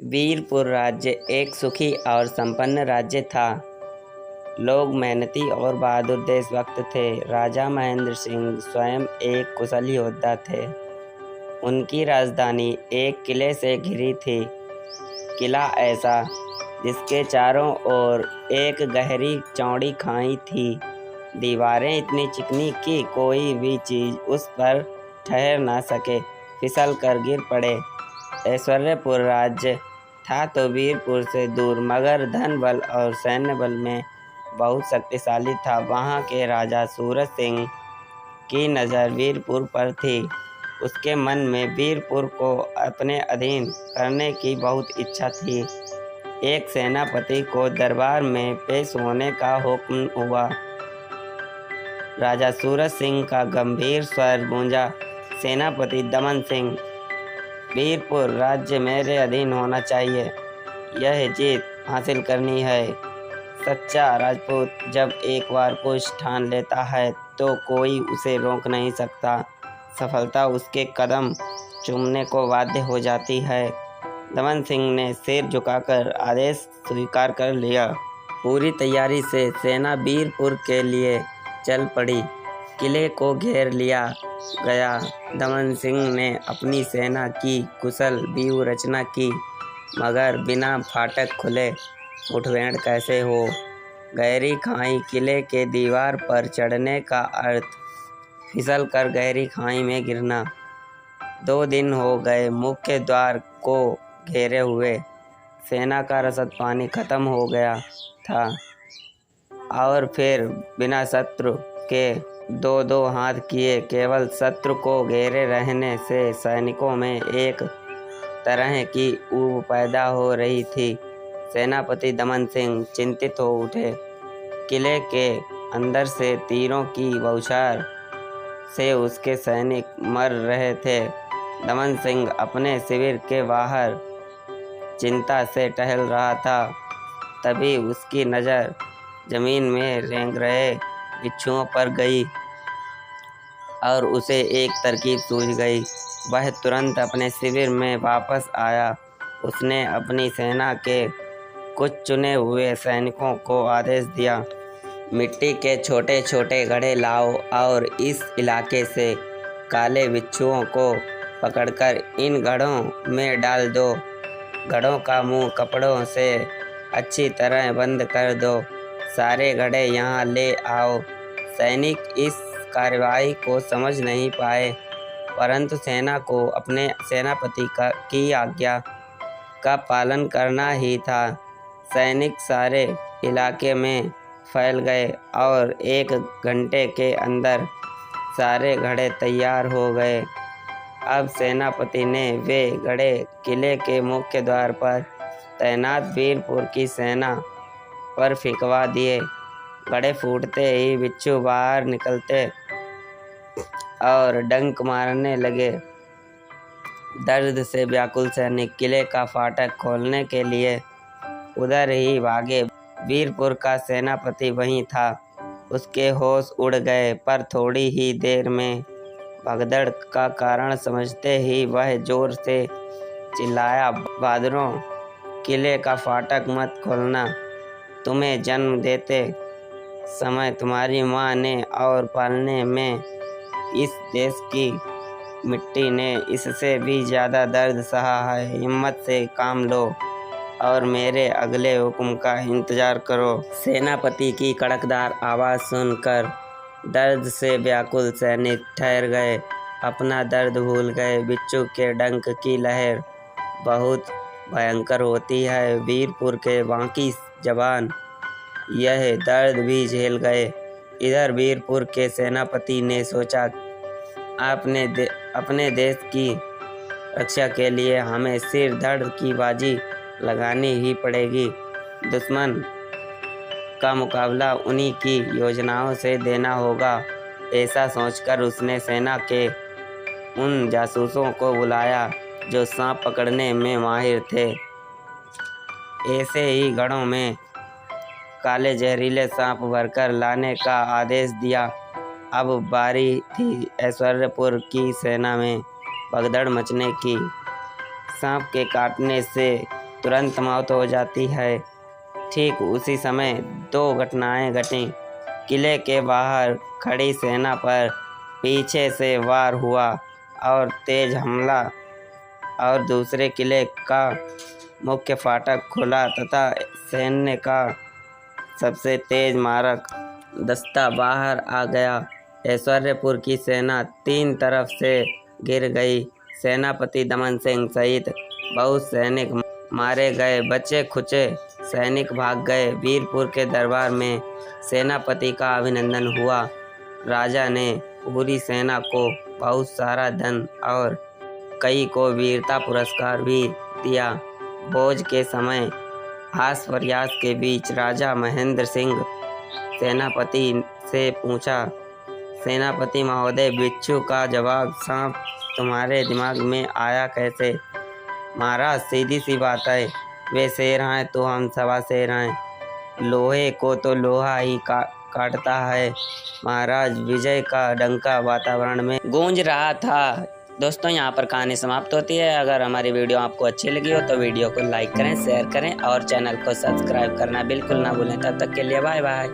वीरपुर राज्य एक सुखी और संपन्न राज्य था। लोग मेहनती और बहादुर देशभक्त थे। राजा महेंद्र सिंह स्वयं एक कुशल योद्धा थे। उनकी राजधानी एक किले से घिरी थी। किला ऐसा जिसके चारों ओर एक गहरी चौड़ी खाई थी। दीवारें इतनी चिकनी कि कोई भी चीज उस पर ठहर ना सके, फिसल कर गिर पड़े। ऐश्वर्यपुर राज्य था तो वीरपुर से दूर, मगर धन बल और सैन्य बल में बहुत शक्तिशाली था। वहाँ के राजा सूरज सिंह की नज़र वीरपुर पर थी। उसके मन में वीरपुर को अपने अधीन करने की बहुत इच्छा थी। एक सेनापति को दरबार में पेश होने का हुक्म हुआ। राजा सूरज सिंह का गंभीर स्वर गूंजा, सेनापति दमन सिंह, वीरपुर राज्य मेरे अधीन होना चाहिए। यह जीत हासिल करनी है। सच्चा राजपूत जब एक बार कुछ ठान लेता है तो कोई उसे रोक नहीं सकता। सफलता उसके कदम चूमने को बाध्य हो जाती है। दमन सिंह ने सिर झुकाकर आदेश स्वीकार कर लिया। पूरी तैयारी से सेना वीरपुर के लिए चल पड़ी। किले को घेर लिया गया। दमन सिंह ने अपनी सेना की कुशल व्यूह रचना की, मगर बिना फाटक खुले मुठभेड़ कैसे हो। गहरी खाई किले के दीवार पर चढ़ने का अर्थ फिसल कर गहरी खाई में गिरना। 2 दिन हो गए मुख्य द्वार को घेरे हुए। सेना का रसद पानी खत्म हो गया था और फिर बिना शत्रु के 2-2 हाथ किए केवल शत्रु को घेरे रहने से सैनिकों में एक तरह की ऊब पैदा हो रही थी। सेनापति दमन सिंह चिंतित हो उठे। किले के अंदर से तीरों की बौछार से उसके सैनिक मर रहे थे। दमन सिंह अपने शिविर के बाहर चिंता से टहल रहा था। तभी उसकी नज़र जमीन में रेंग रहे बिच्छुओं पर गई और उसे एक तरकीब सूझ गई। वह तुरंत अपने शिविर में वापस आया। उसने अपनी सेना के कुछ चुने हुए सैनिकों को आदेश दिया, मिट्टी के छोटे छोटे घड़े लाओ और इस इलाके से काले बिच्छुओं को पकड़कर इन घड़ों में डाल दो। घड़ों का मुंह कपड़ों से अच्छी तरह बंद कर दो। सारे घड़े यहाँ ले आओ। सैनिक इस कार्रवाई को समझ नहीं पाए, परंतु सेना को अपने सेनापति की आज्ञा का पालन करना ही था। सैनिक सारे इलाके में फैल गए और 1 घंटे के अंदर सारे घड़े तैयार हो गए। अब सेनापति ने वे घड़े किले के मुख्य द्वार पर तैनात वीरपुर की सेना पर फेंकवा दिए। घड़े फूटते ही बिच्छू बाहर निकलते और डंक मारने लगे। दर्द से व्याकुल सैनिक किले का फाटक खोलने के लिए उधर ही भागे। वीरपुर का सेनापति वहीं था। उसके होश उड़ गए, पर थोड़ी ही देर में भगदड़ का कारण समझते ही वह जोर से चिल्लाया, बहादुरों, किले का फाटक मत खोलना। तुम्हें जन्म देते समय तुम्हारी माँ ने और पालने में इस देश की मिट्टी ने इससे भी ज़्यादा दर्द सहा है। हिम्मत से काम लो और मेरे अगले हुक्म का इंतज़ार करो। सेनापति की कड़कदार आवाज़ सुनकर दर्द से व्याकुल सैनिक ठहर गए, अपना दर्द भूल गए। बिच्छू के डंक की लहर बहुत भयंकर होती है। वीरपुर के बाकी जवान यह दर्द भी झेल गए। इधर वीरपुर के सेनापति ने सोचा, अपने देश की रक्षा के लिए हमें सिर धड़ की बाजी लगानी ही पड़ेगी। दुश्मन का मुकाबला उन्हीं की योजनाओं से देना होगा। ऐसा सोचकर उसने सेना के उन जासूसों को बुलाया जो सांप पकड़ने में माहिर थे। ऐसे ही घड़ों में काले जहरीले सांप भरकर लाने का आदेश दिया। अब बारी थी ऐश्वर्यपुर की सेना में भगदड़ मचने की। सांप के काटने से तुरंत मौत हो जाती है। ठीक उसी समय दो घटनाएं घटीं। किले के बाहर खड़ी सेना पर पीछे से वार हुआ और तेज हमला, और दूसरे किले का मुख्य फाटक खुला तथा सैन्य का सबसे तेज मारक दस्ता बाहर आ गया। ऐश्वर्यपुर की सेना 3 तरफ से गिर गई। सेनापति दमन सिंह सहित बहुत सैनिक मारे गए। बचे खुचे सैनिक भाग गए। वीरपुर के दरबार में सेनापति का अभिनंदन हुआ। राजा ने पूरी सेना को बहुत सारा धन और कई को वीरता पुरस्कार भी दिया। भोज के समय हास प्रयास के बीच राजा महेंद्र सिंह सेनापति से पूछा, सेनापति महोदय, बिच्छू का जवाब सांप तुम्हारे दिमाग में आया कैसे? महाराज, सीधी सी बात है, वे शेर हैं तो हम सवा शेर हैं। लोहे को तो लोहा ही काटता है। महाराज, विजय का डंका वातावरण में गूंज रहा था। दोस्तों, यहाँ पर कहानी समाप्त होती है। अगर हमारी वीडियो आपको अच्छी लगी हो तो वीडियो को लाइक करें, शेयर करें और चैनल को सब्सक्राइब करना बिल्कुल ना भूलें। तब तक के लिए बाय बाय।